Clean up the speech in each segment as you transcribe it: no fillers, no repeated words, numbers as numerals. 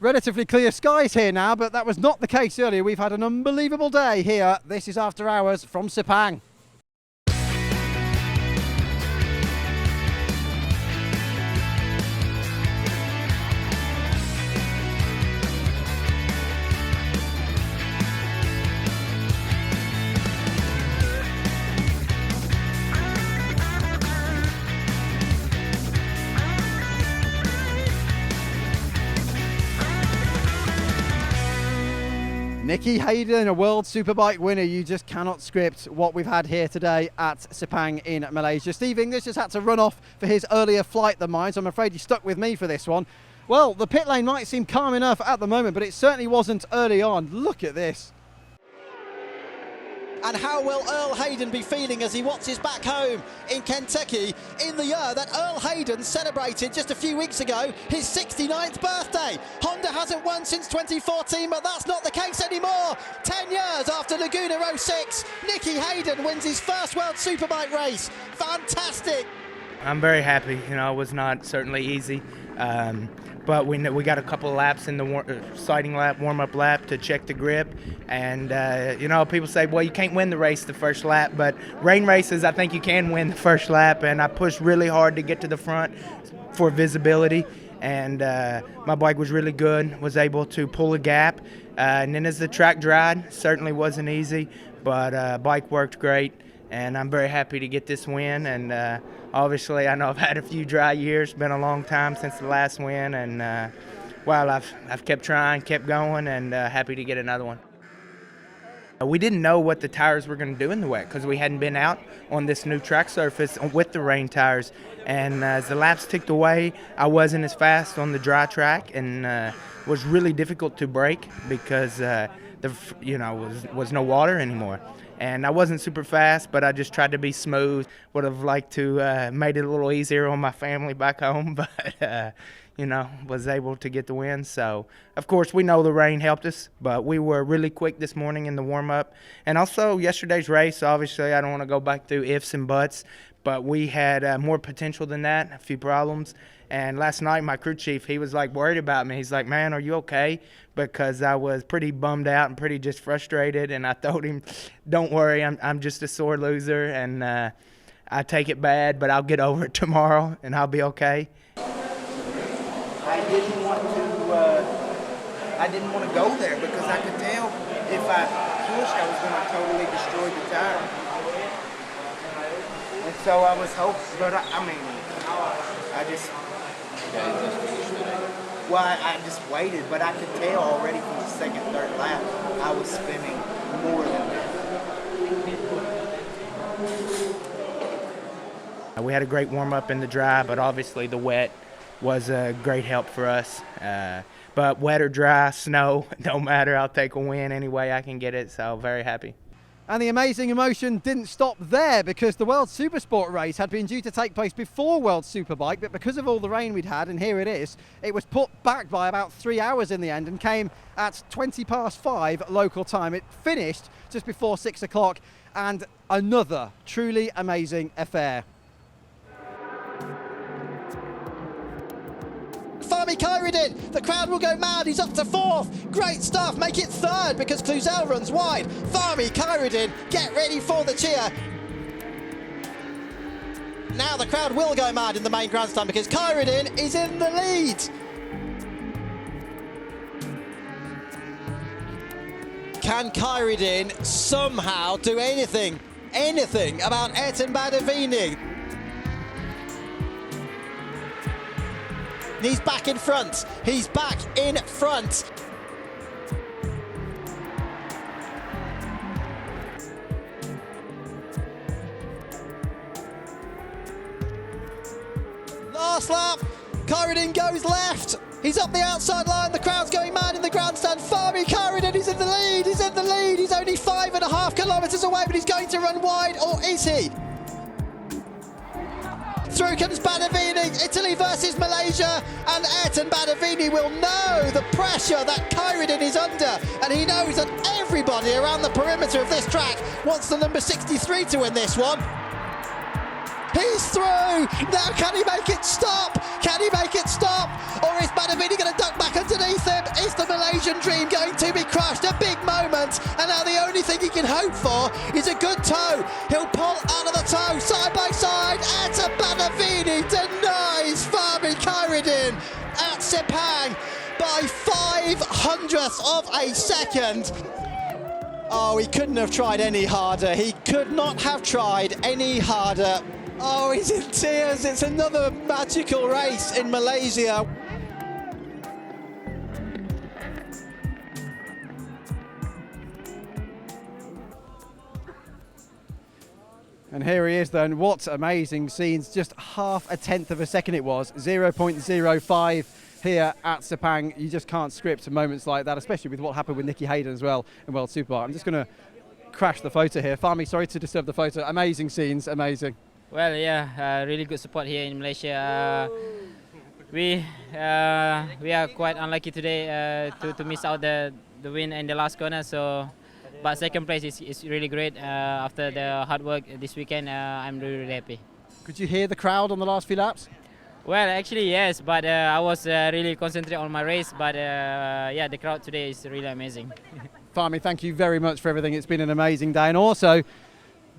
Relatively clear skies here now, but that was not the case earlier. We've had an unbelievable day here. This is After Hours from Sepang. Nicky Hayden, a World Superbike winner. You just cannot script what we've had here today at Sepang in Malaysia. Steve English just had to run off for his earlier flight than mine, so I'm afraid you stuck with me for this one. Well, the pit lane might seem calm enough at the moment, but it certainly wasn't early on. Look at this. And how will Earl Hayden be feeling as he watches back home in Kentucky in the year that Earl Hayden celebrated just a few weeks ago his 69th birthday? Honda hasn't won since 2014, but that's not the case anymore. 10 years after Laguna 06, Nicky Hayden wins his first World Superbike race. Fantastic. I'm very happy. You know, it was not certainly easy. But we got a couple of laps in the sighting lap, warm-up lap to check the grip. And, you know, people say, well, you can't win the race the first lap. But rain races, I think you can win the first lap. And I pushed really hard to get to the front for visibility. And my bike was really good, was able to pull a gap. And then as the track dried, certainly wasn't easy. But bike worked great. And I'm very happy to get this win. And obviously, I know I've had a few dry years. Been a long time since the last win. And well, I've kept trying, kept going, and happy to get another one. We didn't know what the tires were going to do in the wet because we hadn't been out on this new track surface with the rain tires. And as the laps ticked away, I wasn't as fast on the dry track, and was really difficult to brake because was no water anymore. And I wasn't super fast, but I just tried to be smooth. Would have liked to made it a little easier on my family back home, but you know, was able to get the win. So, of course, we know the rain helped us, but we were really quick this morning in the warm-up. And also yesterday's race, obviously, I don't want to go back through ifs and buts, but we had more potential than that, a few problems. And last night, my crew chief, he was like worried about me. He's like, man, are you okay? Because I was pretty bummed out and pretty just frustrated. And I told him, don't worry, I'm just a sore loser. And I take it bad, but I'll get over it tomorrow and I'll be okay. I didn't want to go there because I could tell if I pushed, I was going to totally destroy the tire. And so I was hoping, but I just waited, but I could tell already from the second, third lap, I was spinning more than that. We had a great warm-up in the dry, but obviously the wet was a great help for us. But wet or dry, snow, don't matter. I'll take a win any way I can get it, so very happy. And the amazing emotion didn't stop there because the World SuperSport race had been due to take place before World Superbike, but because of all the rain we'd had, and here it is, it was put back by about 3 hours in the end and came at 5:20 local time. It finished just before 6 o'clock, and another truly amazing affair. Fahmi Khairuddin, the crowd will go mad, he's up to 4th, great stuff, make it 3rd because Cluzel runs wide. Fahmi Khairuddin, get ready for the cheer. Now the crowd will go mad in the main grandstand because Khairuddin is in the lead. Can Khairuddin somehow do anything about Hayden Badavini? He's back in front. He's back in front. Last lap, Khairuddin goes left. He's up the outside line. The crowd's going mad in the grandstand. Fahmi Khairuddin, he's in the lead. He's in the lead. He's only 5.5 kilometres away, but he's going to run wide, or is he? Through comes Badavini, Italy versus Malaysia, and Hayden Badavini will know the pressure that Khairuddin is under, and he knows that everybody around the perimeter of this track wants the number 63 to win this one. He's through, now can he make it stop? Can he make it stop? Or is Badavini going to duck back underneath him? Is the Malaysian dream going to be crushed? A big moment, and now the only thing he can hope for is a good toe. He'll pull out of the toe, side by side, and Badavini denies Fahmi Khairuddin at Sepang by 500ths of a second. Oh, he couldn't have tried any harder. He could not have tried any harder. Oh, he's in tears. It's another magical race in Malaysia. And here he is then. What amazing scenes. Just half a tenth of a second it was. 0.05 here at Sepang. You just can't script moments like that, especially with what happened with Nicky Hayden as well in World Superbike. I'm just going to crash the photo here. Fahmi, sorry to disturb the photo. Amazing scenes, amazing. Well, yeah, really good support here in Malaysia. We are quite unlucky today to miss out the win in the last corner. So, but second place is really great. After the hard work this weekend, I'm really happy. Could you hear the crowd on the last few laps? Well, actually yes, but I was really concentrated on my race. But yeah, the crowd today is really amazing. Fahmi, thank you very much for everything. It's been an amazing day. And also,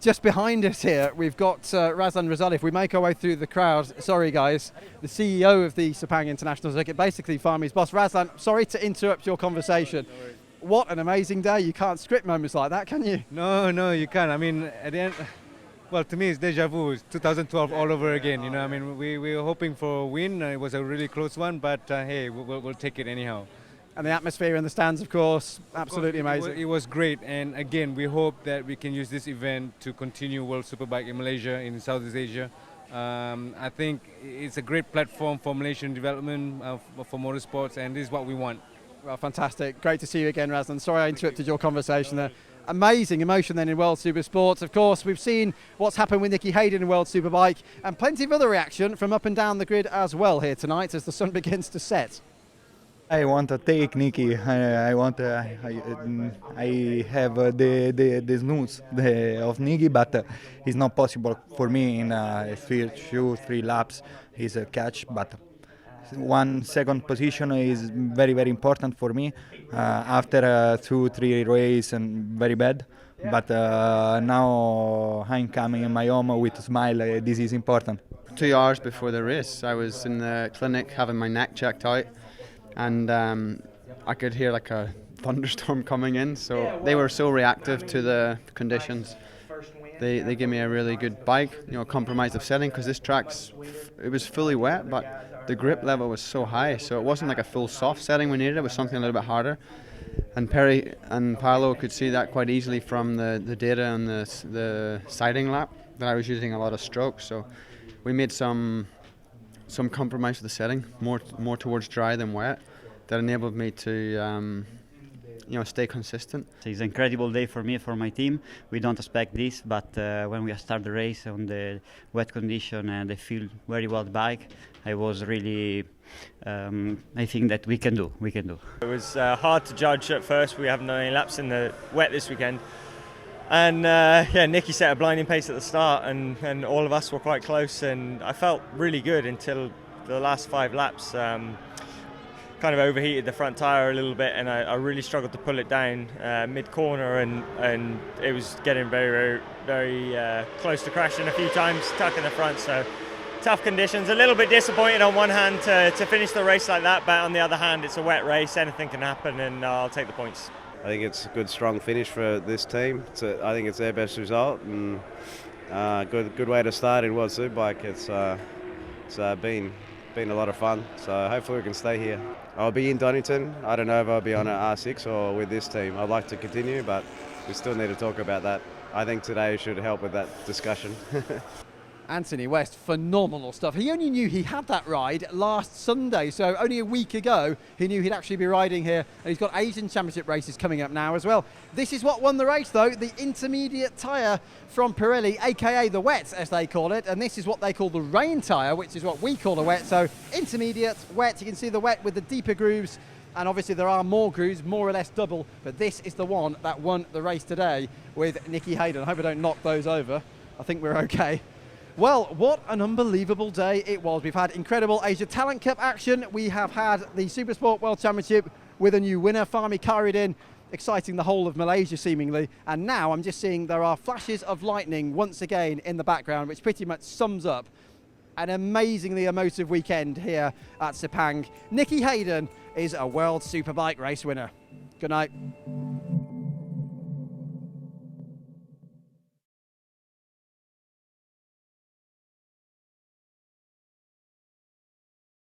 just behind us here, we've got Razlan Razali. If we make our way through the crowd, sorry guys, the CEO of the Sepang International Circuit, basically Fahmi's boss. Razlan, sorry to interrupt your conversation. What an amazing day. You can't script moments like that, can you? No, you can't. I mean, at the end, well, to me, it's deja vu. It's 2012 all over again. You know, I mean, we were hoping for a win. It was a really close one, but hey, we'll take it anyhow. And the atmosphere in the stands, of course, absolutely amazing. It was great, and again, we hope that we can use this event to continue World Superbike in Malaysia, in Southeast Asia. I think it's a great platform for Malaysian development, for motorsports, and this is what we want. Well, fantastic. Great to see you again, Razlan. Sorry I interrupted your conversation there. Amazing emotion then in World Supersport. Of course, we've seen what's happened with Nicky Hayden in World Superbike, and plenty of other reaction from up and down the grid as well here tonight as the sun begins to set. I want to take Nicky. I have the snooze of Nicky, but it's not possible for me in 2-3 laps. He's a catch, but 1 second position is very, very important for me. After 2-3 races and very bad, but now I'm coming in my home with a smile. This is important. 2 hours before the race, I was in the clinic having my neck checked out, and I could hear like a thunderstorm coming in. So they were so reactive to the conditions. They gave me a really good bike, compromised of setting, because this it was fully wet, but the grip level was so high, so it wasn't like a full soft setting we needed. It was something a little bit harder. And Perry and Paolo could see that quite easily from the data on the siding lap, that I was using a lot of strokes. So we made some compromise with the setting, more towards dry than wet, that enabled me to stay consistent. It's an incredible day for me, for my team. We don't expect this, but when we start the race on the wet condition and I feel very well the bike, I was really, I think that we can do. It was hard to judge at first. We haven't done any laps in the wet this weekend. And Nicky set a blinding pace at the start, and all of us were quite close, and I felt really good until the last 5 laps. Kind of overheated the front tyre a little bit, and I really struggled to pull it down mid-corner, and it was getting very, very, very close to crashing a few times, stuck in the front. So tough conditions. A little bit disappointed on one hand to finish the race like that, but on the other hand, it's a wet race. Anything can happen, and I'll take the points. I think it's a good, strong finish for this team. I think it's their best result, and good way to start in World Superbike. It's been a lot of fun, so hopefully we can stay here. I'll be in Donington. I don't know if I'll be on an R6 or with this team. I'd like to continue, but we still need to talk about that. I think today should help with that discussion. Anthony West, phenomenal stuff. He only knew he had that ride last Sunday, so only a week ago he knew he'd actually be riding here, and he's got Asian Championship races coming up now as well. This is what won the race though, the intermediate tyre from Pirelli, aka the wet as they call it, and this is what they call the rain tyre, which is what we call the wet. So intermediate, wet, you can see the wet with the deeper grooves, and obviously there are more grooves, more or less double, but this is the one that won the race today with Nicky Hayden. I hope I don't knock those over. I think we're okay. Well, what an unbelievable day it was. We've had incredible Asia Talent Cup action. We have had the SuperSport World Championship with a new winner, Fahmi Khairuddin, exciting the whole of Malaysia seemingly. And now I'm just seeing there are flashes of lightning once again in the background, which pretty much sums up an amazingly emotive weekend here at Sepang. Nicky Hayden is a World Superbike race winner. Good night.